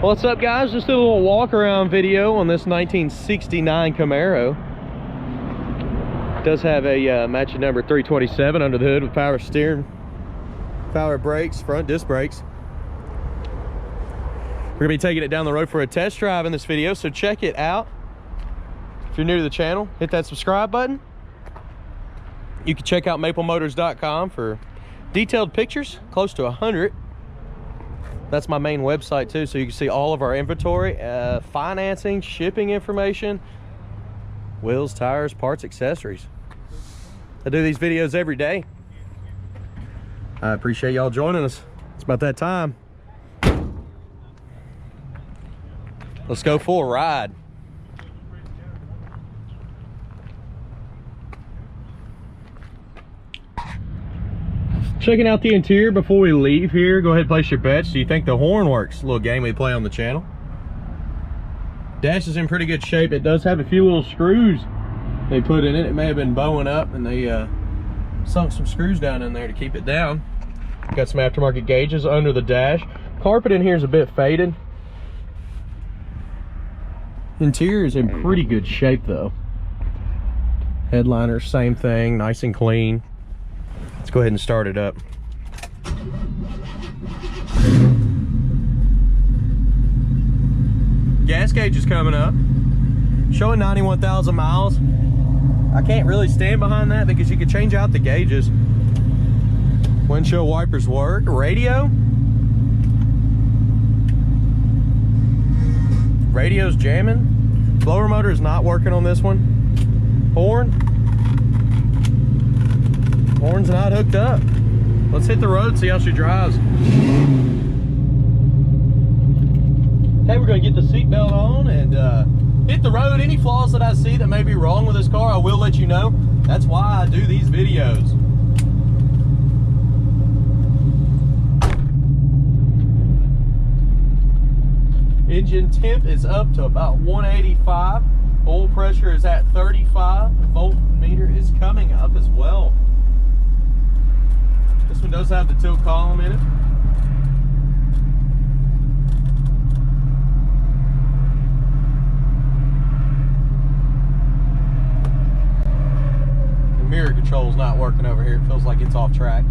What's up, guys? Just a little walk around video on this 1969 Camaro. It does have a matching number 327 under the hood with power steering, power brakes, front disc brakes. We're gonna be taking it down the road for a test drive in this video, so check it out. If you're new to the channel, hit that subscribe button. You can check out maplemotors.com for detailed pictures, close to 100. That's my main website too, so you can see all of our inventory, financing, shipping information, wheels, tires, parts, accessories. I do these videos every day. I appreciate y'all joining us. It's about that time. Let's go for a ride. Checking out the interior before we leave here. Go ahead and place your bets. Do you think the horn works? A little game we play on the channel. Dash is in pretty good shape. It does have a few little screws they put in it. It may have been bowing up and they sunk some screws down in there to keep it down. Got some aftermarket gauges under the dash. Carpet in here is a bit faded. Interior is in pretty good shape though. Headliner, same thing, nice and clean. Let's go ahead and start it up. Gas gauge is coming up, showing 91,000 miles. I can't really stand behind that because you can change out the gauges. Windshield wipers work. Radio's jamming. Blower motor is not working on this one. Horn's not hooked up. Let's hit the road, see how she drives. Hey, we're gonna get the seatbelt on and hit the road. Any flaws that I see that may be wrong with this car, I will let you know. That's why I do these videos. Engine temp is up to about 185. Oil pressure is at 35. The voltmeter is coming up as well. This one does have the tilt column in it. The mirror control's not working over here. It feels like it's off track.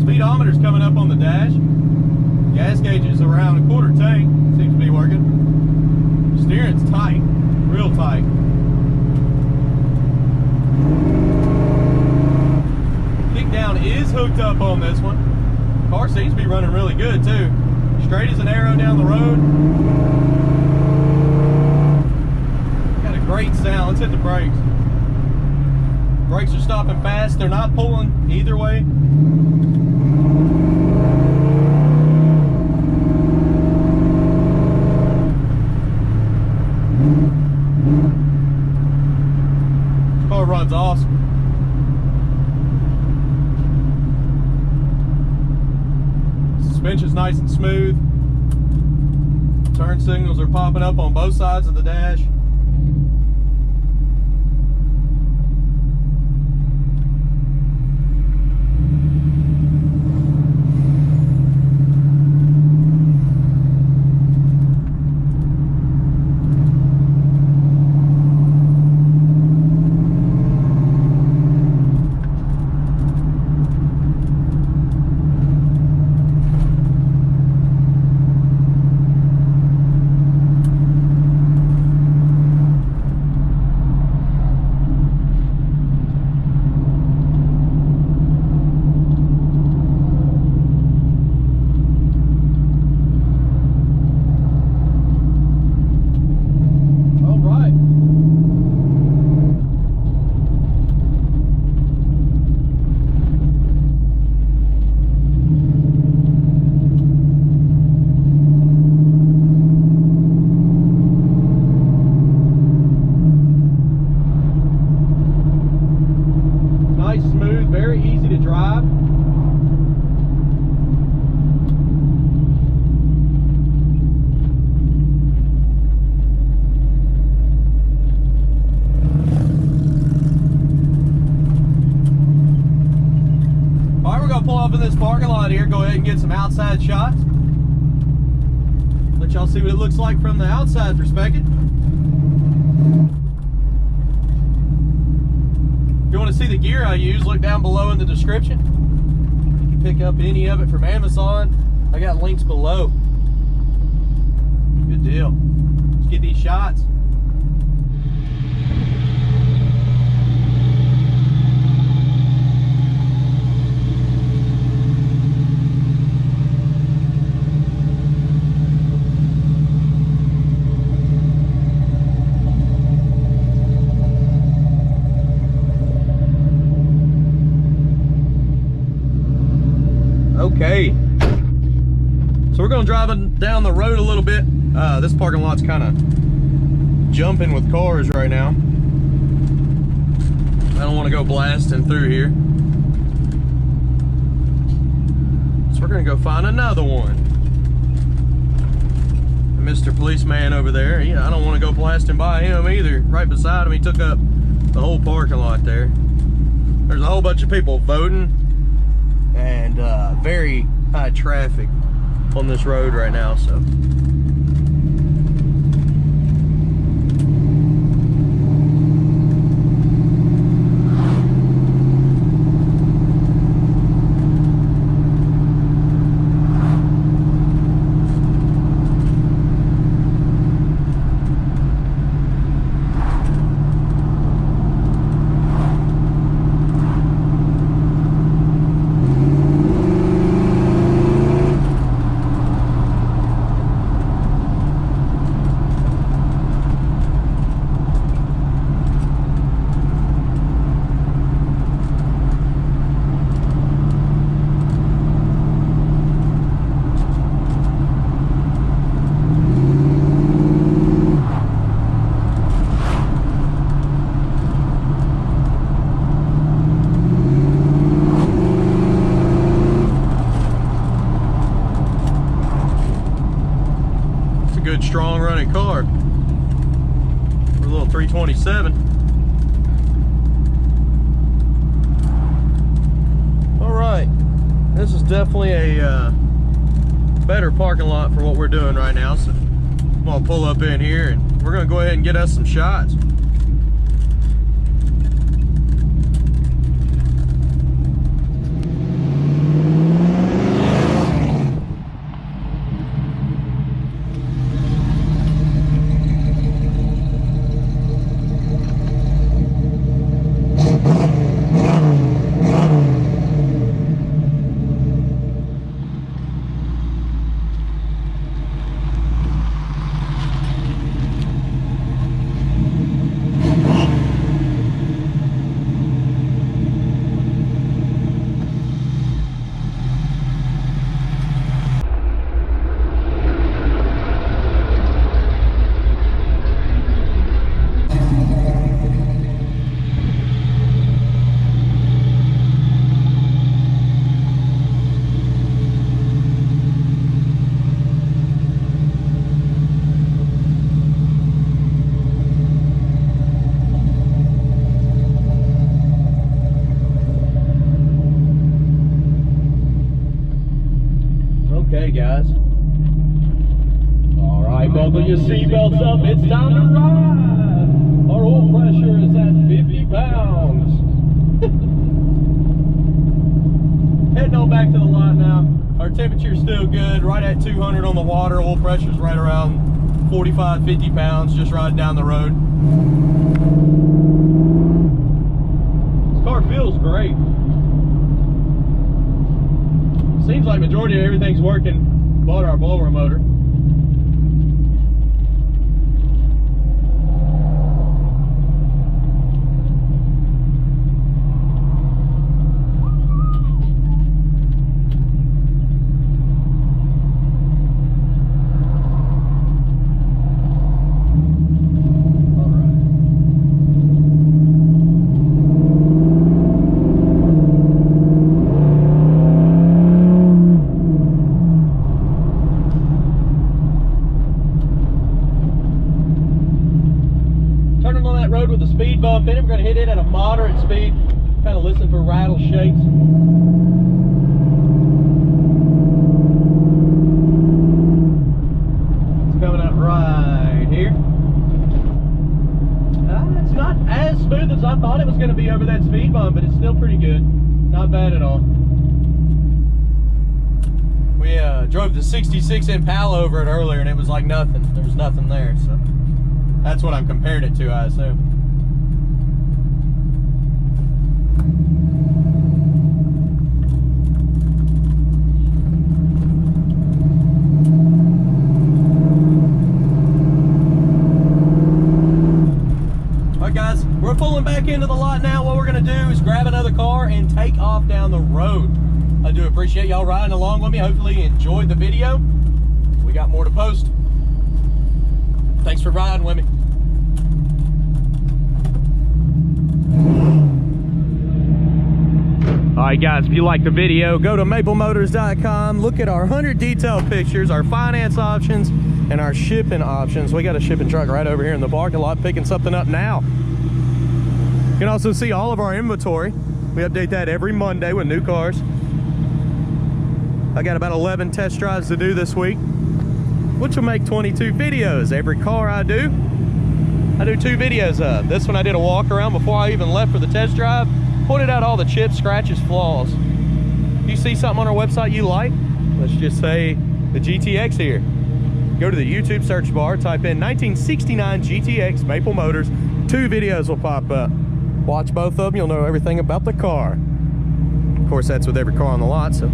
Speedometer's coming up on the dash. Gas gauge is around a quarter tank. Seems to be working. Steering's tight, real tight. Kick down is hooked up on this one. Car seems to be running really good too. Straight as an arrow down the road. Got a great sound. Let's hit the brakes. Brakes are stopping fast. They're not pulling either way. Runs awesome. Suspension's nice and smooth. Turn signals are popping up on both sides of the dash. parking lot here. Go ahead and get some outside shots. Let y'all see what it looks like from the outside perspective. If you want to see the gear I use, look down below in the description. You can pick up any of it from Amazon. I got links below. Good deal. Let's get these shots. Okay, so we're going to drive down the road a little bit. This parking lot's kind of jumping with cars right now. I don't want to go blasting through here. So we're going to go find another one. Mr. Policeman over there, I don't want to go blasting by him either. Right beside him, he took up the whole parking lot there. There's a whole bunch of people voting and very high traffic on this road right now, so. Good strong running car for a little 327. All right, this is definitely a better parking lot for what we're doing right now, so I'm gonna pull up in here and we're gonna go ahead and get us some shots. Okay, guys. All right, buckle your seatbelts up. It's time to ride. Our oil pressure is at 50 pounds. Heading on back to the lot now. Our temperature's still good, right at 200 on the water. Oil pressure's right around 45, 50 pounds, just riding down the road. This car feels great. Seems like majority of everything's working. Bought our blower motor. Road with a speed bump in it. We're going to hit it at a moderate speed, kind of listen for rattle shakes. smooth as I thought it was going to be over that speed bump, but it's still pretty good. Not bad at all. We drove the 66 Impala over it earlier, and it was like nothing. There was nothing there, so that's what I'm comparing it to, I assume. Guys, we're pulling back into the lot now. What we're going to do is grab another car and take off down the road. I do appreciate y'all riding along with me. Hopefully you enjoyed the video. We got more to post. Thanks for riding with me. Alright guys, if you like the video, go to maplemotors.com. Look at our 100 detailed pictures, our finance options, and our shipping options. We got a shipping truck right over here in the parking lot picking something up now. You can also see all of our inventory. We update that every Monday with new cars. I got about 11 test drives to do this week, which will make 22 videos. Every car I do 2 videos of. This one I did a walk around before I even left for the test drive. Pointed out all the chips, scratches, flaws. If you see something on our website you like, let's just say the GTX here. Go to the YouTube search bar, type in 1969 GTX Maple Motors. 2 videos will pop up. Watch both of them, you'll know everything about the car. Of course, that's with every car on the lot, so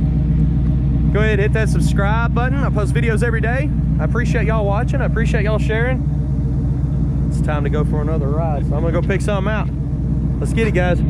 go ahead, hit that subscribe button. I post videos every day. I appreciate y'all watching. I appreciate y'all sharing. It's time to go for another ride, so I'm gonna go pick something out. Let's get it, guys.